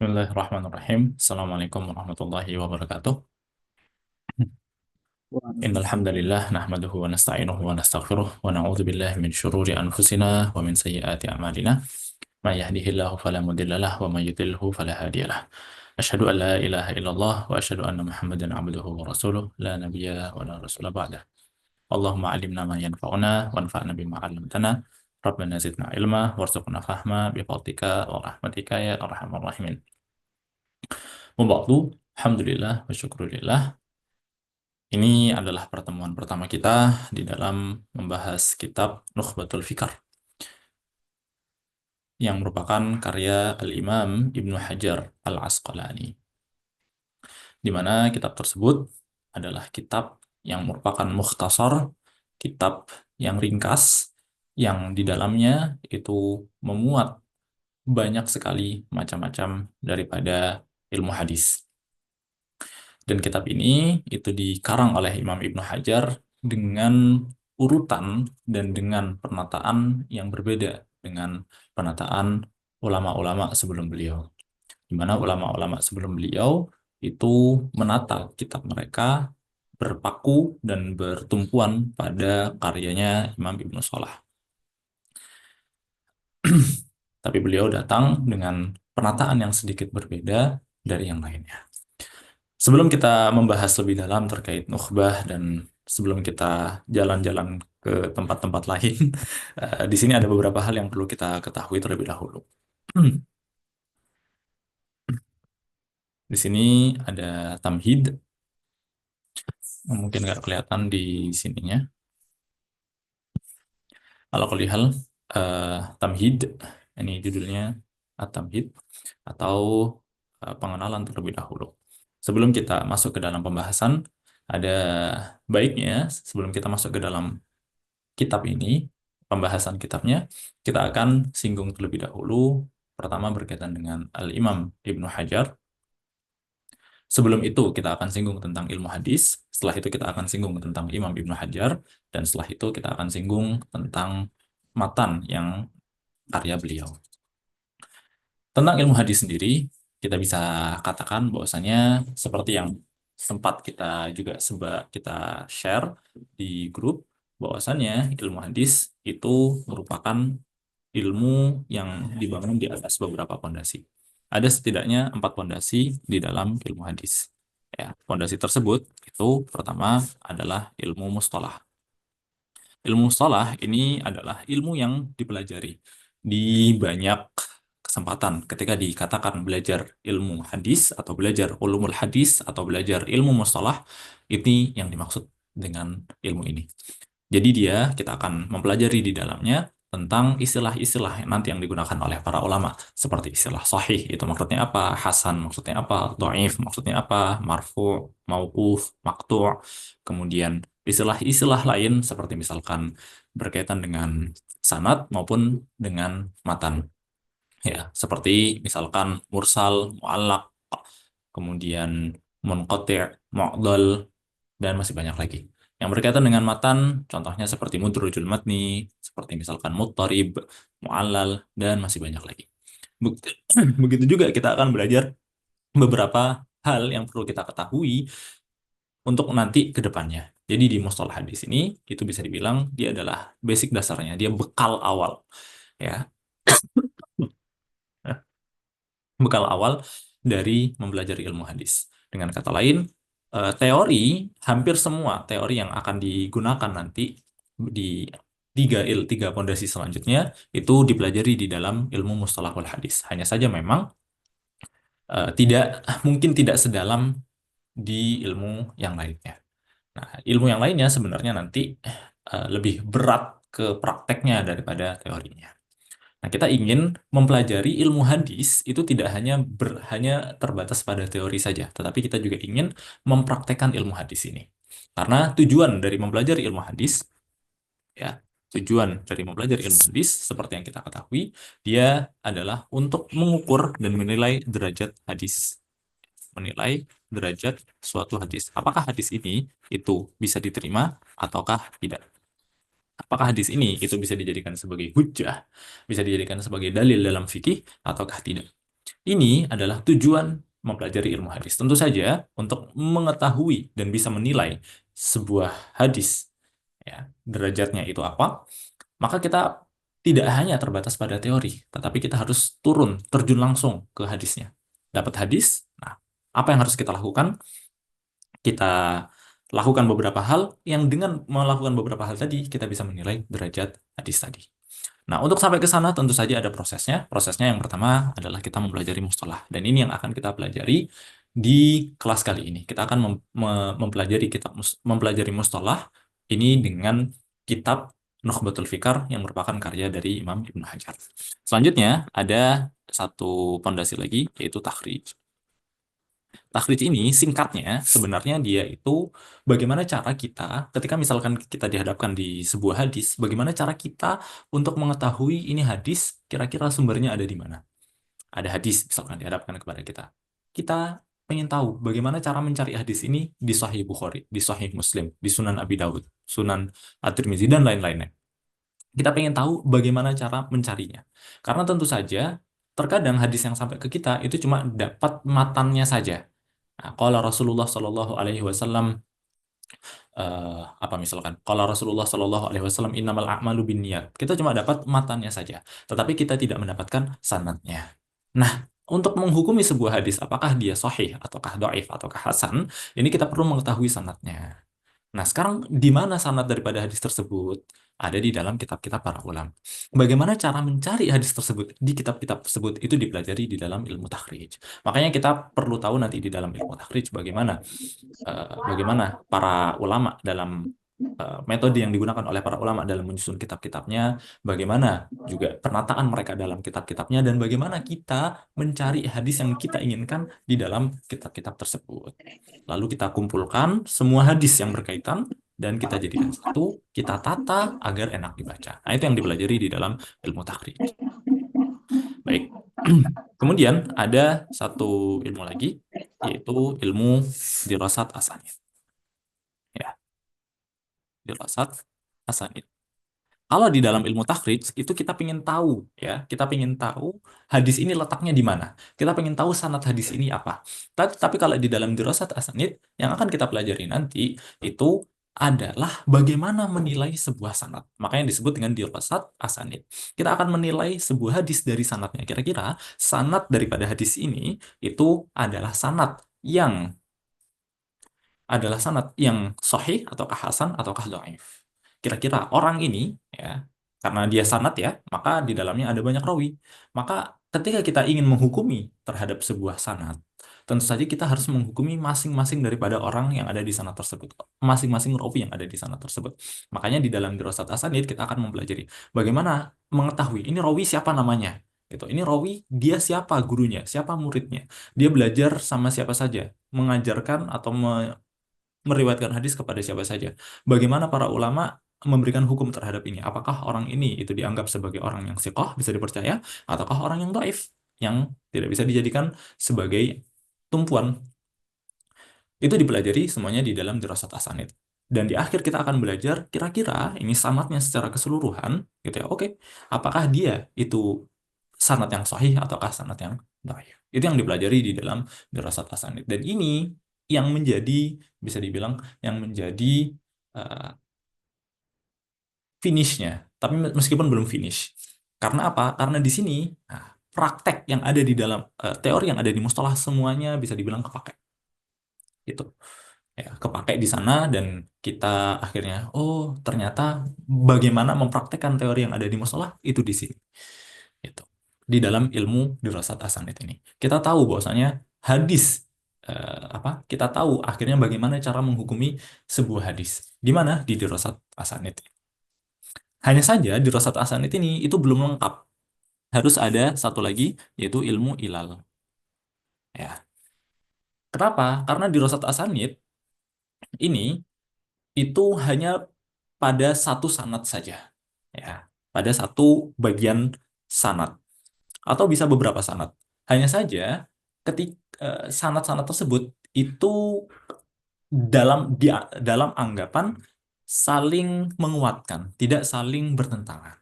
Bismillahirrahmanirrahim. Assalamualaikum warahmatullahi wabarakatuh. Innal Waalaikumsalam. hamdalillah nahmaduhu wa nasta'inuhu wa nastaghfiruh wa na'udzu billahi min syururi anfusina wa min sayyiati a'malina. May yahdihillahu fala mudilla lahu wa may yudlilhu fala hadiyalah. Asyhadu an la ilaha illallah wa asyhadu anna Muhammadan 'abduhu wa rasuluh la nabiyya wa la rasula ba'dah. Allahumma 'allimna ma yanfa'una wanfa'na bima 'allamtana. Rabbana zidna ilma warzuqna fahma bi fadlika wa rahmatika ya arhamar rahimin. Wa ba'du, alhamdulillah wa syukurillah. Ini adalah pertemuan pertama kita di dalam membahas kitab Nukhbatul Fikar yang merupakan karya Al-Imam Ibnu Hajar Al-Asqalani, di mana kitab tersebut adalah kitab yang merupakan mukhtasar, kitab yang ringkas, yang di dalamnya itu memuat banyak sekali macam-macam daripada ilmu hadis. Dan kitab ini itu dikarang oleh Imam Ibnu Hajar dengan urutan dan dengan penataan yang berbeda dengan penataan ulama-ulama sebelum beliau. Di mana ulama-ulama sebelum beliau itu menata kitab mereka berpaku dan bertumpuan pada karyanya Imam Ibnu Salah. Tapi beliau datang dengan penataan yang sedikit berbeda dari yang lainnya. Sebelum kita membahas lebih dalam terkait nukhbah dan sebelum kita jalan-jalan ke tempat-tempat lain, di sini ada beberapa hal yang perlu kita ketahui terlebih dahulu. Di sini ada tamhid, mungkin nggak kelihatan di sininya. Kalau kelihatan tamhid, ini judulnya at-tamhid atau pengenalan terlebih dahulu. Sebelum kita masuk ke dalam pembahasan, ada baiknya sebelum kita masuk ke dalam kitab ini, pembahasan kitabnya, kita akan singgung terlebih dahulu. Pertama berkaitan dengan Al-Imam Ibnu Hajar. Sebelum itu kita akan singgung tentang ilmu hadis. Setelah itu kita akan singgung tentang Imam Ibnu Hajar. Dan setelah itu kita akan singgung tentang matan yang karya beliau. Tentang ilmu hadis sendiri, kita bisa katakan bahwasanya seperti yang sempat kita juga kita share di grup, bahwasannya ilmu hadis itu merupakan ilmu yang dibangun di atas beberapa pondasi. Ada setidaknya 4 pondasi di dalam ilmu hadis. Ya, pondasi tersebut itu pertama adalah ilmu mustalah. Ilmu mustalah ini adalah ilmu yang dipelajari di banyak kesempatan ketika dikatakan belajar ilmu hadis atau belajar ulumul hadis atau belajar ilmu mustalah, ini yang dimaksud dengan ilmu ini. Jadi kita akan mempelajari di dalamnya tentang istilah-istilah nanti yang digunakan oleh para ulama, seperti istilah sahih, itu maksudnya apa, hasan maksudnya apa, dhaif maksudnya apa, marfu, mauquf, maqtu', kemudian istilah-istilah lain seperti misalkan berkaitan dengan sanad maupun dengan matan. Ya, seperti misalkan mursal, muallaq, kemudian munqati', mu'dhal, dan masih banyak lagi. Yang berkaitan dengan matan, contohnya seperti mudrujul matni, seperti misalkan muttarib, mu'allal, dan masih banyak lagi. Begitu juga kita akan belajar beberapa hal yang perlu kita ketahui untuk nanti ke depannya. Jadi di mustalah hadis ini, itu bisa dibilang dia adalah basic dasarnya, dia bekal awal. Ya, bekal awal dari mempelajari ilmu hadis. Dengan kata lain, teori, hampir semua teori yang akan digunakan nanti di tiga pondasi selanjutnya itu dipelajari di dalam ilmu mustalahul hadis. Hanya saja memang tidak mungkin tidak sedalam di ilmu yang lainnya. Nah, ilmu yang lainnya sebenarnya nanti lebih berat ke prakteknya daripada teorinya. Nah, kita ingin mempelajari ilmu hadis itu tidak hanya terbatas pada teori saja, tetapi kita juga ingin mempraktekkan ilmu hadis ini. Karena tujuan dari mempelajari ilmu hadis, ya, tujuan dari mempelajari ilmu hadis seperti yang kita ketahui, dia adalah untuk mengukur dan menilai derajat hadis. Menilai derajat suatu hadis. Apakah hadis ini itu bisa diterima ataukah tidak? Apakah hadis ini itu bisa dijadikan sebagai hujjah, bisa dijadikan sebagai dalil dalam fikih, ataukah tidak? Ini adalah tujuan mempelajari ilmu hadis. Tentu saja untuk mengetahui dan bisa menilai sebuah hadis, ya, derajatnya itu apa, maka kita tidak hanya terbatas pada teori, tetapi kita harus turun, terjun langsung ke hadisnya. Dapat hadis, nah, apa yang harus kita lakukan? Kita lakukan beberapa hal yang dengan melakukan beberapa hal tadi, kita bisa menilai derajat hadis tadi. Nah, untuk sampai ke sana tentu saja ada prosesnya. Prosesnya yang pertama adalah kita mempelajari mustalah. Dan ini yang akan kita pelajari di kelas kali ini. Kita akan mempelajari mempelajari mustalah ini dengan kitab Nukhbatul Fikar yang merupakan karya dari Imam Ibnu Hajar. Selanjutnya ada satu pondasi lagi yaitu takhrij. Takhrij ini singkatnya sebenarnya dia itu bagaimana cara kita ketika misalkan kita dihadapkan di sebuah hadis, bagaimana cara kita untuk mengetahui ini hadis kira-kira sumbernya ada di mana. Ada hadis misalkan dihadapkan kepada kita. Kita ingin tahu bagaimana cara mencari hadis ini di Sahih Bukhari, di Sahih Muslim, di Sunan Abi Dawud, Sunan At-Tirmizi dan lain-lainnya. Kita pengen tahu bagaimana cara mencarinya. Karena tentu saja terkadang hadis yang sampai ke kita itu cuma dapat matannya saja. Nah, kalau Rasulullah Shallallahu Alaihi Wasallam apa misalkan kalau Rasulullah Shallallahu Alaihi Wasallam innamal a'malu binniyat, kita cuma dapat matannya saja, tetapi kita tidak mendapatkan sanadnya. Nah, untuk menghukumi sebuah hadis apakah dia sahih ataukah dhaif ataukah hasan, ini kita perlu mengetahui sanadnya. Nah, sekarang di mana sanad daripada hadis tersebut? Ada di dalam kitab-kitab para ulama. Bagaimana cara mencari hadis tersebut di kitab-kitab tersebut itu dipelajari di dalam ilmu takhrij. Makanya kita perlu tahu nanti di dalam ilmu takhrij bagaimana para ulama dalam metode yang digunakan oleh para ulama dalam menyusun kitab-kitabnya, bagaimana juga penataan mereka dalam kitab-kitabnya, dan bagaimana kita mencari hadis yang kita inginkan di dalam kitab-kitab tersebut. Lalu kita kumpulkan semua hadis yang berkaitan dan kita jadikan satu, kita tata agar enak dibaca. Nah, itu yang dipelajari di dalam ilmu takhrij. Baik. Kemudian ada satu ilmu lagi, yaitu ilmu dirasat asanid. Ya, dirasat asanid. Kalau di dalam ilmu takhrij itu kita ingin tahu, ya, kita ingin tahu hadis ini letaknya di mana. Kita ingin tahu sanad hadis ini apa. Tapi kalau di dalam dirasat asanid yang akan kita pelajari nanti itu adalah bagaimana menilai sebuah sanad. Makanya disebut dengan dirasat asanid. Kita akan menilai sebuah hadis dari sanadnya. Kira-kira sanad daripada hadis ini itu adalah sanad yang sahih ataukah hasan ataukah dhaif. Kira-kira orang ini, ya, karena dia sanad ya, maka di dalamnya ada banyak rawi. Maka ketika kita ingin menghukumi terhadap sebuah sanad, tentu saja kita harus menghukumi masing-masing daripada orang yang ada di sanad tersebut, masing-masing rawi yang ada di sanad tersebut. Makanya di dalam dirasat asanid kita akan mempelajari bagaimana mengetahui ini rawi siapa namanya. Gitu. Ini rawi, dia siapa gurunya, siapa muridnya, dia belajar sama siapa saja, mengajarkan atau meriwayatkan hadis kepada siapa saja. Bagaimana para ulama memberikan hukum terhadap ini? Apakah orang ini itu dianggap sebagai orang yang siqah, bisa dipercaya, ataukah orang yang dhaif, yang tidak bisa dijadikan sebagai tumpuan? Itu dipelajari semuanya di dalam dirasat asanid. Dan di akhir kita akan belajar kira-kira ini sanadnya secara keseluruhan, gitu ya. Oke, apakah dia itu sanad yang sahih ataukah sanad yang dhaif? Itu yang dipelajari di dalam dirasat asanid. Dan ini yang menjadi bisa dibilang yang menjadi uh, finishnya. Tapi meskipun belum finish. Karena apa? Karena di sini nah, praktek yang ada di dalam teori yang ada di mustalah semuanya bisa dibilang kepake. Gitu. Ya, kepake di sana dan kita akhirnya, oh ternyata bagaimana mempraktekkan teori yang ada di mustalah itu di sini. Gitu. Di dalam ilmu dirasat asanid ini. Kita tahu bahwasanya hadis kita tahu akhirnya bagaimana cara menghukumi sebuah hadis. Di mana? Di dirasat asanid. Hanya saja dirasat asanid ini itu belum lengkap. Harus ada satu lagi yaitu ilmu ilal. Ya. Kenapa? Karena dirasat asanid ini itu hanya pada satu sanad saja. Ya. Pada satu bagian sanad atau bisa beberapa sanad. Hanya saja ketika sanad-sanad tersebut itu dalam anggapan saling menguatkan, tidak saling bertentangan.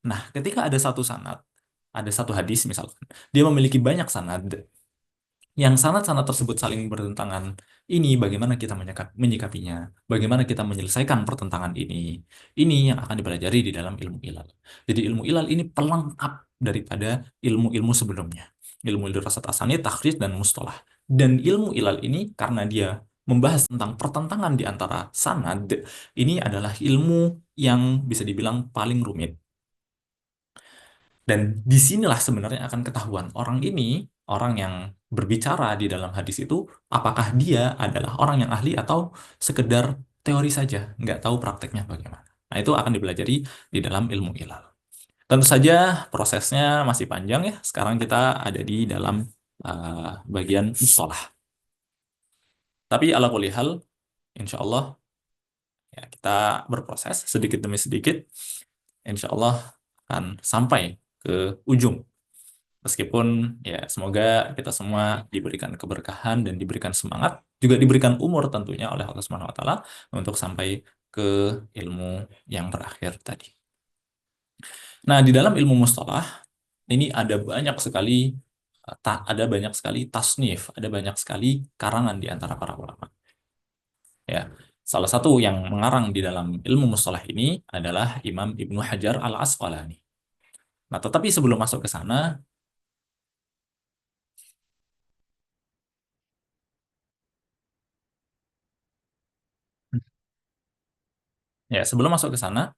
Nah, ketika ada satu sanad, ada satu hadis misalkan, dia memiliki banyak sanad, yang sanad-sanad tersebut saling bertentangan. Ini bagaimana kita menyikapinya, bagaimana kita menyelesaikan pertentangan ini. Ini yang akan dipelajari di dalam ilmu ilal. Jadi ilmu ilal ini pelengkap daripada ilmu-ilmu sebelumnya. Ilmu dirasat asani, takhrij, dan mustalah. Dan ilmu ilal ini karena dia membahas tentang pertentangan di antara sanad, ini adalah ilmu yang bisa dibilang paling rumit. Dan disinilah sebenarnya akan ketahuan orang ini, orang yang berbicara di dalam hadis itu, apakah dia adalah orang yang ahli atau sekedar teori saja, nggak tahu prakteknya bagaimana. Nah, itu akan dipelajari di dalam ilmu ilal. Tentu saja prosesnya masih panjang ya. Sekarang kita ada di dalam bagian mustalah. Tapi ala kulli hal, insya Allah ya kita berproses sedikit demi sedikit. Insya Allah akan sampai ke ujung. Meskipun ya semoga kita semua diberikan keberkahan dan diberikan semangat, juga diberikan umur tentunya oleh Allah Subhanahu wa taala untuk sampai ke ilmu yang terakhir tadi. Nah, di dalam ilmu mustalah ini ada banyak sekali tasnif, ada banyak sekali karangan di antara para ulama. Ya, salah satu yang mengarang di dalam ilmu mustalah ini adalah Imam Ibnu Hajar Al-Asqalani. Nah, tetapi sebelum masuk ke sana, ya, sebelum masuk ke sana,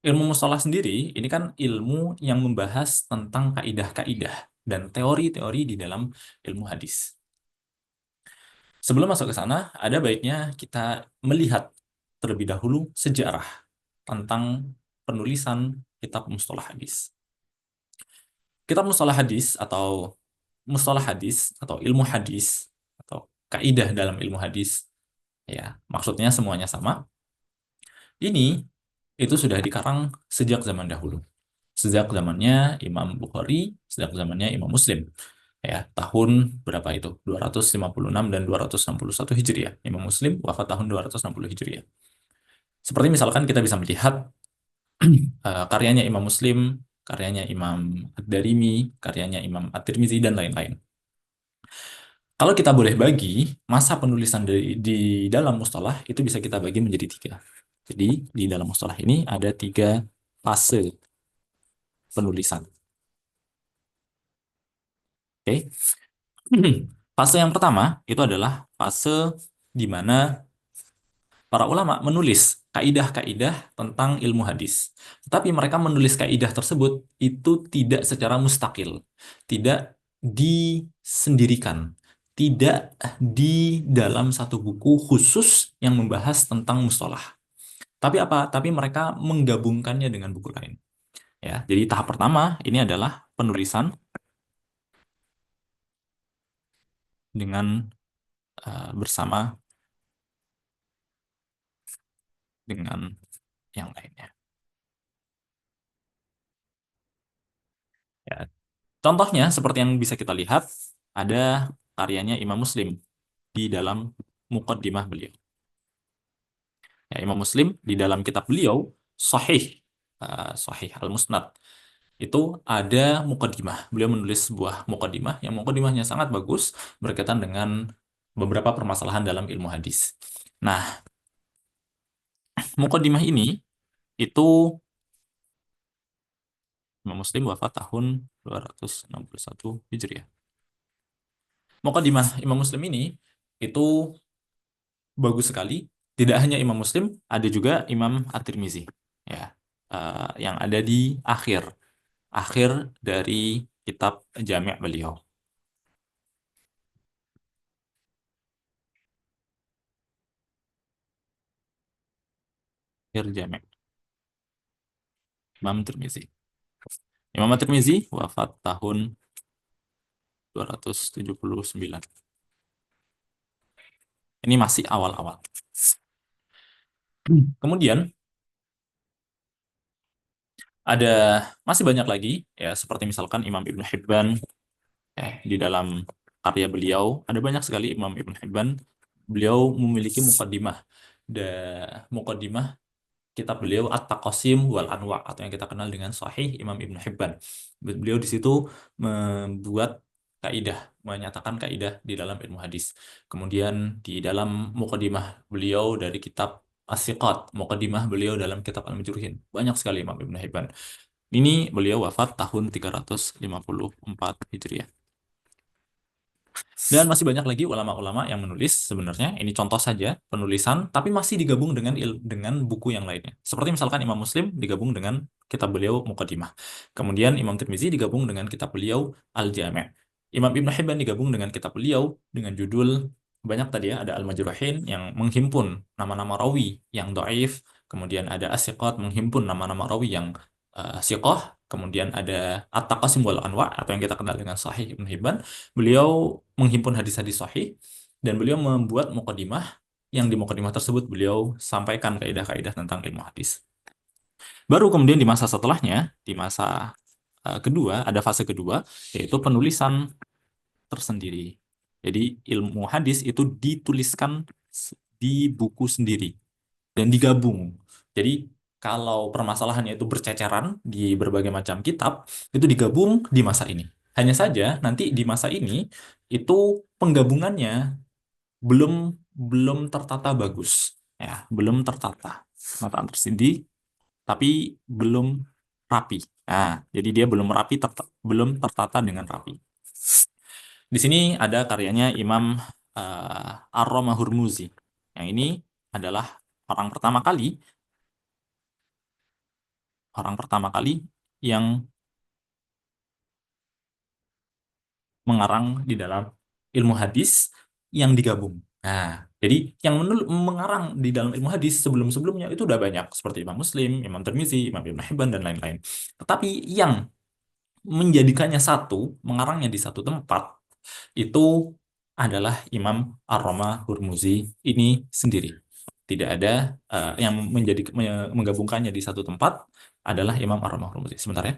ilmu mustalah sendiri ini kan ilmu yang membahas tentang kaidah-kaidah dan teori-teori di dalam ilmu hadis. Sebelum masuk ke sana, ada baiknya kita melihat terlebih dahulu sejarah tentang penulisan kitab mustalah hadis. Kitab mustalah hadis atau ilmu hadis atau kaidah dalam ilmu hadis, ya, maksudnya semuanya sama. Ini itu sudah dikarang sejak zaman dahulu. Sejak zamannya Imam Bukhari, sejak zamannya Imam Muslim. Ya, tahun berapa itu? 256 dan 261 Hijriah. Imam Muslim wafat tahun 260 Hijriah. Seperti misalkan kita bisa melihat karyanya Imam Muslim, karyanya Imam Ad-Darimi, karyanya Imam At-Tirmizi, dan lain-lain. Kalau kita boleh bagi masa penulisan di dalam mustalah itu bisa kita bagi menjadi tiga. Jadi di dalam mustalah ini ada tiga fase penulisan. Oke. Fase yang pertama itu adalah fase di mana para ulama menulis kaidah-kaidah tentang ilmu hadis. Tetapi mereka menulis kaidah tersebut itu tidak secara mustakil, tidak disendirikan, tidak di dalam satu buku khusus yang membahas tentang mustalah. Tapi apa? Tapi mereka menggabungkannya dengan buku lain. Ya, jadi tahap pertama ini adalah penulisan dengan bersama dengan yang lainnya. Ya, contohnya seperti yang bisa kita lihat ada karyanya Imam Muslim di dalam Muqaddimah beliau. Ya, Imam Muslim di dalam kitab beliau Sahih Sahih Al-Musnad itu ada Muqaddimah. Beliau menulis sebuah Muqaddimah yang Muqaddimahnya sangat bagus berkaitan dengan beberapa permasalahan dalam ilmu hadis. Nah, Muqaddimah ini itu Imam Muslim wafat tahun 261 Hijriah. Muqaddimah Imam Muslim ini itu bagus sekali. Tidak hanya Imam Muslim, ada juga Imam At-Tirmizi, ya, yang ada di akhir akhir dari kitab Jami' beliau. Akhir Jami' Imam Tirmizi. Imam At-Tirmizi wafat tahun 279. Ini masih awal-awal. Kemudian ada masih banyak lagi ya seperti misalkan Imam Ibn Hibban di dalam karya beliau ada banyak sekali Imam Ibn Hibban beliau memiliki mukaddimah. kitab beliau At-Taqasim wal Anwa atau yang kita kenal dengan Sahih Imam Ibnu Hibban. Beliau di situ membuat kaidah, menyatakan kaidah di dalam ilmu hadis. Kemudian di dalam mukadimah beliau dari kitab As-Siqat, mukadimah beliau dalam kitab Al-Majruhin. Banyak sekali Imam Ibnu Hibban. Ini beliau wafat tahun 354 Hijriah. Dan masih banyak lagi ulama-ulama yang menulis sebenarnya, ini contoh saja penulisan, tapi masih digabung dengan buku yang lainnya. Seperti misalkan Imam Muslim digabung dengan kitab beliau Muqaddimah. Kemudian Imam Tirmizi digabung dengan kitab beliau Al-Jami'. Imam Ibn Hibban digabung dengan kitab beliau dengan judul, banyak tadi ya, ada Al-Majruhin yang menghimpun nama-nama rawi yang dhaif, kemudian ada As-Siqat menghimpun nama-nama rawi yang siqah, kemudian ada At-Taqasim wal Anwa atau yang kita kenal dengan Sahih Ibn Hibban. Beliau menghimpun hadis-hadis sahih dan beliau membuat mukadimah yang di mukadimah tersebut beliau sampaikan kaidah-kaidah tentang ilmu hadis. Baru kemudian di masa setelahnya, di masa kedua, ada fase kedua, yaitu penulisan tersendiri. Jadi ilmu hadis itu dituliskan di buku sendiri dan digabung. Jadi kalau permasalahannya itu berceceran di berbagai macam kitab, itu digabung di masa ini. Hanya saja nanti di masa ini itu penggabungannya belum belum tertata bagus, ya, belum tertata, penataan tersendiri, tapi belum rapi. Nah, jadi dia belum tertata dengan rapi. Di sini ada karyanya Imam Ar-Rama Hurmuzi. Yang ini adalah orang pertama kali yang mengarang di dalam ilmu hadis yang digabung. Nah, jadi yang mengarang di dalam ilmu hadis sebelum-sebelumnya itu udah banyak seperti Imam Muslim, Imam Tirmizi, Imam Ibn Hibban dan lain-lain. Tetapi yang menjadikannya satu, mengarangnya di satu tempat itu adalah Imam Ar-Rama Hurmuzi ini sendiri. Tidak ada yang menggabungkannya di satu tempat adalah Imam Ar-Rama Hurmuzi. Sebentar ya.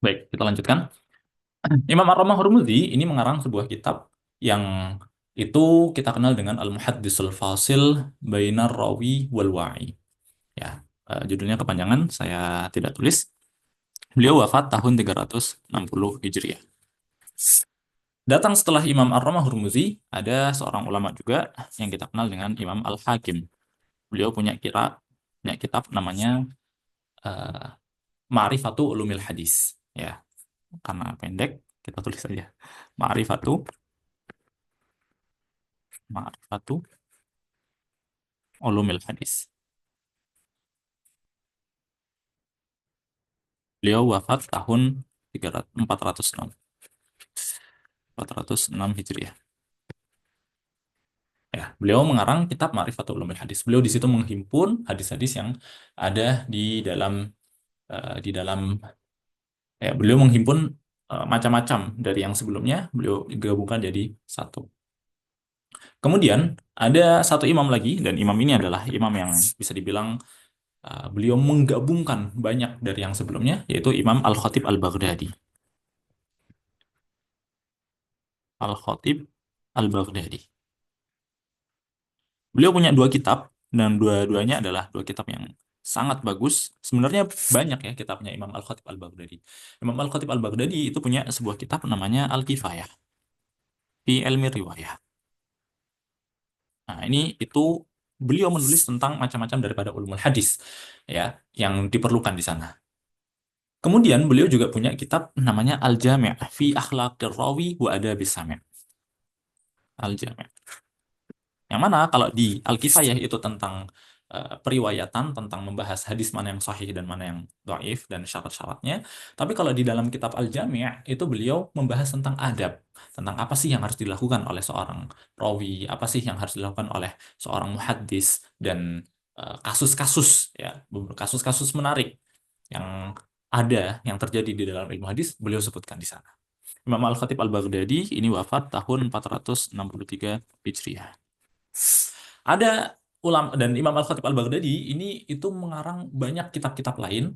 Baik, kita lanjutkan. Imam Ar-Ramah Hurmuzi ini mengarang sebuah kitab yang itu kita kenal dengan Al-Muhaddisul Fasil Bainar Rawi wal Wa'i. Ya, judulnya kepanjangan, saya tidak tulis. Beliau wafat tahun 360 Hijriah. Datang setelah Imam Ar-Ramah Hurmuzi, ada seorang ulama juga yang kita kenal dengan Imam Al-Hakim. Beliau punya kitab namanya uh, Ma'rifatu Ulumil Hadis. Ya, karena pendek, kita tulis saja. Ma'rifatu Ma'rifatu Ulumil Hadis. Beliau wafat tahun 406 Hijriah. Ya, beliau mengarang kitab Ma'rifatul Ulumil Hadis. Beliau di situ menghimpun hadis-hadis yang ada di dalam ya, beliau menghimpun macam-macam dari yang sebelumnya, beliau gabungkan jadi satu. Kemudian ada satu imam lagi, dan imam ini adalah imam yang bisa dibilang beliau menggabungkan banyak dari yang sebelumnya, yaitu Imam Al-Khatib Al-Baghdadi. Al-Khatib Al-Baghdadi. Beliau punya dua kitab, dan dua-duanya adalah dua kitab yang sangat bagus. Sebenarnya banyak ya kitabnya Imam Al-Khatib Al-Baghdadi. Imam Al-Khatib Al-Baghdadi itu punya sebuah kitab namanya Al-Kifayah fi Ilmi Riwayah. Nah, itu beliau menulis tentang macam-macam daripada ulumul hadis ya yang diperlukan di sana. Kemudian beliau juga punya kitab namanya Al-Jami' fi Akhlaqir Rawi wa Adabis Sami'. Al-Jami'. Yang mana kalau di Al-Kifayah itu tentang periwayatan, tentang membahas hadis mana yang sahih dan mana yang dhaif dan syarat-syaratnya. Tapi kalau di dalam kitab Al-Jami' itu beliau membahas tentang adab, tentang apa sih yang harus dilakukan oleh seorang rawi, apa sih yang harus dilakukan oleh seorang muhaddis dan kasus-kasus ya, kasus-kasus menarik yang yang terjadi di dalam ilmu hadis, beliau sebutkan di sana. Imam Al-Khatib Al-Baghdadi ini wafat tahun 463 Hijriah. Ada ulama, dan Imam Al-Khatib Al-Baghdadi ini itu mengarang banyak kitab-kitab lain,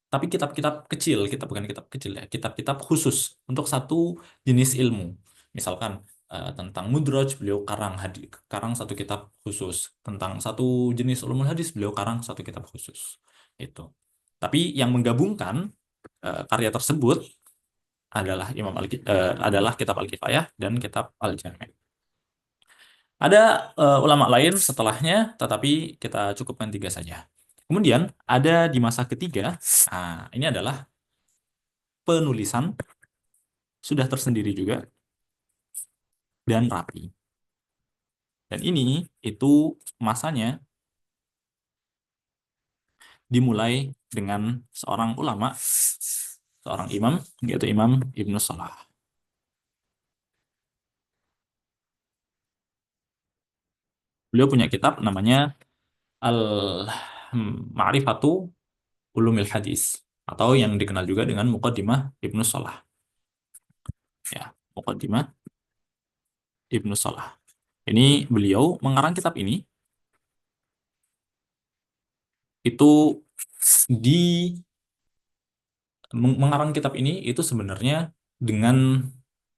tapi kitab-kitab kecil, kita bukan kitab kecil ya, kitab-kitab khusus untuk satu jenis ilmu. Misalkan tentang mudraj, beliau karang satu kitab khusus. Tentang satu jenis ulumul hadis, beliau karang satu kitab khusus. Itu. Tapi yang menggabungkan karya tersebut adalah kitab Al-Kifayah dan kitab Al-Jami'. Ada ulama lain setelahnya, tetapi kita cukupkan tiga saja. Kemudian ada di masa ketiga, ini adalah penulisan sudah tersendiri juga dan rapi. Dan ini itu masanya dimulai dengan seorang ulama, seorang imam, yaitu Imam Ibnu Salah. Beliau punya kitab namanya Al-Ma'rifatu Ulumil Hadis, atau yang dikenal juga dengan Muqaddimah Ibnu Salah. Ya, Muqaddimah Ibnu Salah. Ini beliau mengarang kitab ini itu di mengarang kitab ini itu sebenarnya dengan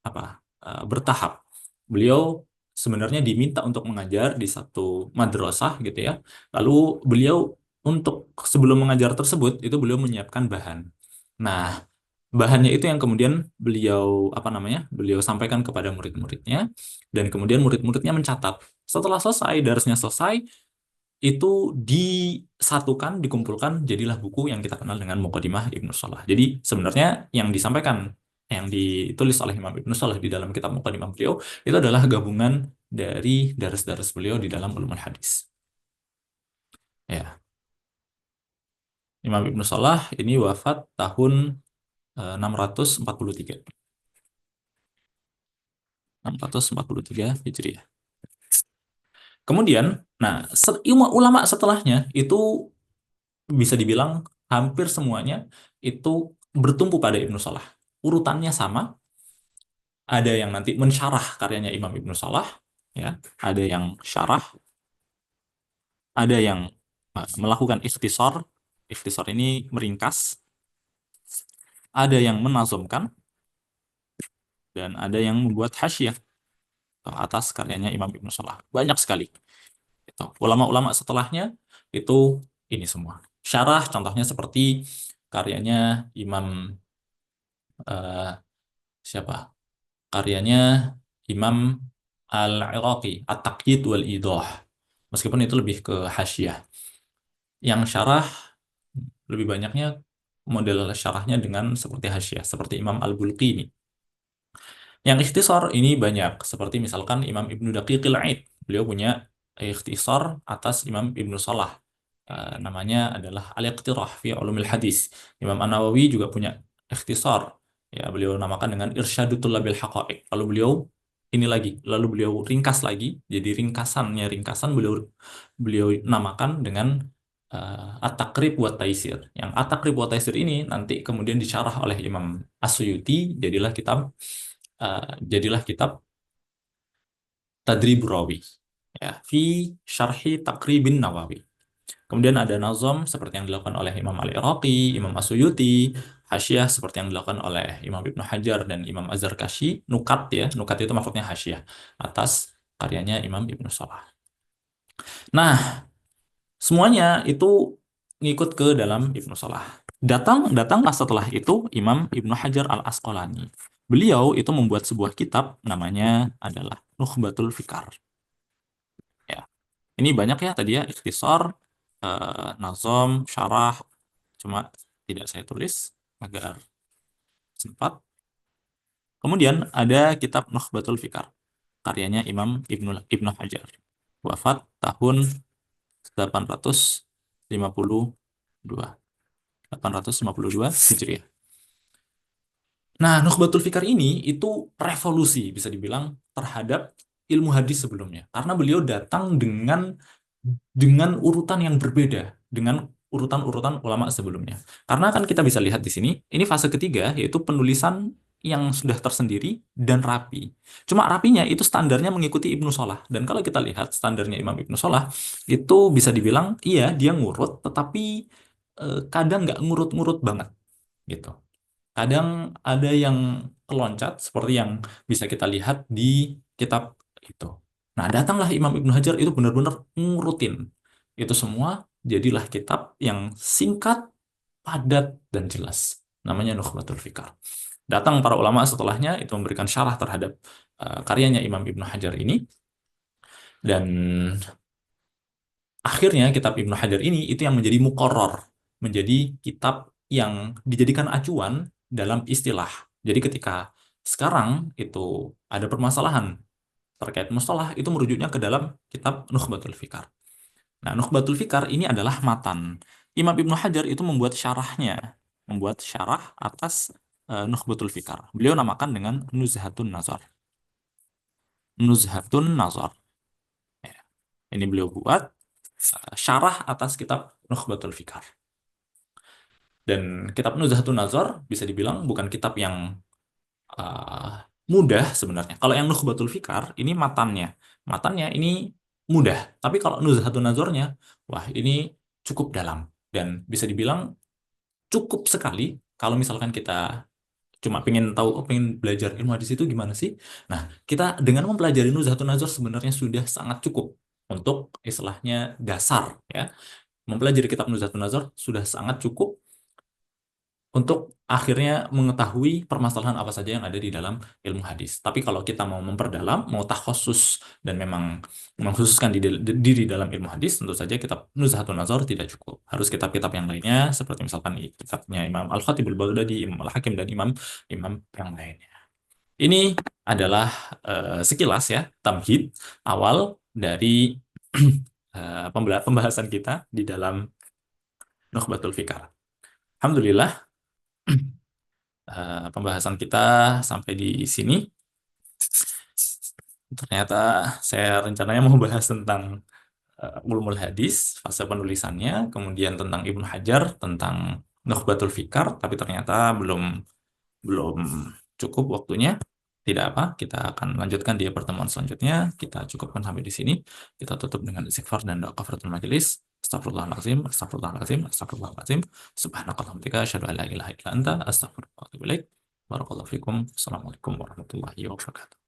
apa bertahap. Beliau sebenarnya diminta untuk mengajar di satu madrasah gitu ya. Lalu beliau untuk sebelum mengajar tersebut itu beliau menyiapkan bahan. Nah, bahannya itu yang kemudian beliau beliau sampaikan kepada murid-muridnya, dan kemudian murid-muridnya mencatat. Setelah selesai, darsnya selesai, itu disatukan, dikumpulkan, jadilah buku yang kita kenal dengan Muqaddimah Ibnu Salah. Jadi sebenarnya yang disampaikan, yang ditulis oleh Imam Ibnu Salah di dalam kitab Muqaddimah beliau, itu adalah gabungan dari daras-daras beliau di dalam ulumul hadis. Ya, Imam Ibnu Salah ini wafat tahun 643. 643 Hijriah. Kemudian, nah, ulama setelahnya itu bisa dibilang hampir semuanya itu bertumpu pada Ibnu Salah. Urutannya sama, ada yang nanti mensyarah karyanya Imam Ibnu Salah, ya, ada yang syarah, ada yang melakukan ikhtisar. Ikhtisar ini meringkas, ada yang menazumkan, dan ada yang membuat hasyiah atas karyanya Imam Ibnu Salah. Banyak sekali. Itu. Ulama-ulama setelahnya itu ini semua. Syarah contohnya seperti karyanya Imam eh, siapa? Karyanya Imam Al-Iraqi, At-Taqyid wal Idah. Meskipun itu lebih ke hasyiah. Yang syarah lebih banyaknya model syarahnya dengan seperti hasyiah, seperti Imam Al-Bulqini. Yang ikhtisar ini banyak, seperti misalkan Imam Ibnu Daqiqil Aid. Beliau punya ikhtisar atas Imam Ibnu Salah. Namanya adalah Al-Iqtirah fi Ulumil Hadis. Imam An-Nawawi juga punya ikhtisar. Ya, beliau namakan dengan Irsyadut Tullabil Haqa'iq. Lalu beliau ringkas lagi, jadi ringkasan beliau beliau namakan dengan At-Taqrib wa Taisir. Yang At-Taqrib wa Taisir ini nanti kemudian disyarah oleh Imam As-Suyuti, jadilah kitab Tadrib Rawi, ya, fi syarhi Taqribin Nawawi. Kemudian ada nazam seperti yang dilakukan oleh Imam Al-Iraqi, Imam As-Suyuti, hasyiah seperti yang dilakukan oleh Imam Ibnu Hajar dan Imam Az-Zarkashi, nukat ya, nukat itu maksudnya hasyiah atas karyanya Imam Ibnu Salah. Nah, semuanya itu ngikut ke dalam Ibnu Salah. Datanglah setelah itu Imam Ibnu Hajar Al-Asqalani. Beliau itu membuat sebuah kitab namanya adalah Nukhbatul Fikar. Ya, ini banyak ya tadi ya, ikhtisar, nazam, syarah, cuma tidak saya tulis agar sempat. Kemudian ada kitab Nukhbatul Fikar, karyanya Imam Ibnu Hajar. Wafat tahun 852. 852 Hijriah. Nah, Nukhbatul Fikar ini itu revolusi bisa dibilang terhadap ilmu hadis sebelumnya. Karena beliau datang dengan dengan urutan yang berbeda dengan urutan-urutan ulama sebelumnya. Karena kan kita bisa lihat di sini, ini fase ketiga yaitu penulisan yang sudah tersendiri dan rapi. Cuma rapinya itu standarnya mengikuti Ibnu Salah. Dan kalau kita lihat standarnya Imam Ibnu Salah, itu bisa dibilang iya dia ngurut, tetapi kadang nggak ngurut-ngurut banget gitu. Kadang ada yang keloncat seperti yang bisa kita lihat di kitab itu. Nah, datanglah Imam Ibnu Hajar itu benar-benar ngurutin itu semua, jadilah kitab yang singkat, padat, dan jelas. Namanya Nukhbatul Fikar. Datang para ulama setelahnya itu memberikan syarah terhadap karyanya Imam Ibnu Hajar ini, dan akhirnya kitab Ibnu Hajar ini itu yang menjadi muqarrar, menjadi kitab yang dijadikan acuan dalam istilah. Jadi ketika sekarang itu ada permasalahan terkait mustalah, itu merujuknya ke dalam kitab Nukhbatul Fikar. Nah, Nukhbatul Fikar ini adalah matan. Imam Ibnu Hajar itu membuat syarahnya, membuat syarah atas Nukhbatul Fikar. Beliau namakan dengan Nuzhatun Nazar. Nuzhatun Nazar. Ya. Ini beliau buat syarah atas kitab Nukhbatul Fikar. Dan kitab Nuzhatun Nazar bisa dibilang bukan kitab yang uh, mudah sebenarnya. Kalau yang Nukhbatul Fikar ini matannya. Matannya ini mudah. Tapi kalau Nuzhatun Nazarnya, wah ini cukup dalam. Dan bisa dibilang cukup sekali kalau misalkan kita cuma pengen tahu, oh, pengen belajar ilmu hadis itu gimana sih? Nah, kita dengan mempelajari Nuzhatun Nazar sebenarnya sudah sangat cukup untuk istilahnya dasar ya. Mempelajari kitab Nuzhatun Nazar sudah sangat cukup untuk akhirnya mengetahui permasalahan apa saja yang ada di dalam ilmu hadis. Tapi kalau kita mau memperdalam, mau takhusus dan memang mengkhususkan diri dalam ilmu hadis, tentu saja kitab Nuzhatun Nazar tidak cukup. Harus kitab-kitab yang lainnya, seperti misalkan kitabnya Imam Al-Khatibul Baghdadi, Imam Al-Hakim, dan imam yang lainnya. Ini adalah sekilas ya, tamhid awal dari pembahasan kita di dalam Nukhbatul Fikar. Alhamdulillah, pembahasan kita sampai di sini. Ternyata saya rencananya mau bahas tentang ulumul hadis, fase penulisannya, kemudian tentang Ibnu Hajar, tentang Nukhbatul Fikar, tapi ternyata belum belum cukup waktunya. Tidak apa, kita akan lanjutkan di pertemuan selanjutnya. Kita cukupkan sampai di sini. Kita tutup dengan istighfar dan doa kafaratul majelis. Astagfirullahaladzim, astagfirullahaladzim, astagfirullahaladzim. Subhanakallahumma wa bihamdika, asyhadu an la ilaha illa anta, astaghfiruka wa atubu ilaik. Barakallahu fikum. Assalamualaikum warahmatullahi wabarakatuh.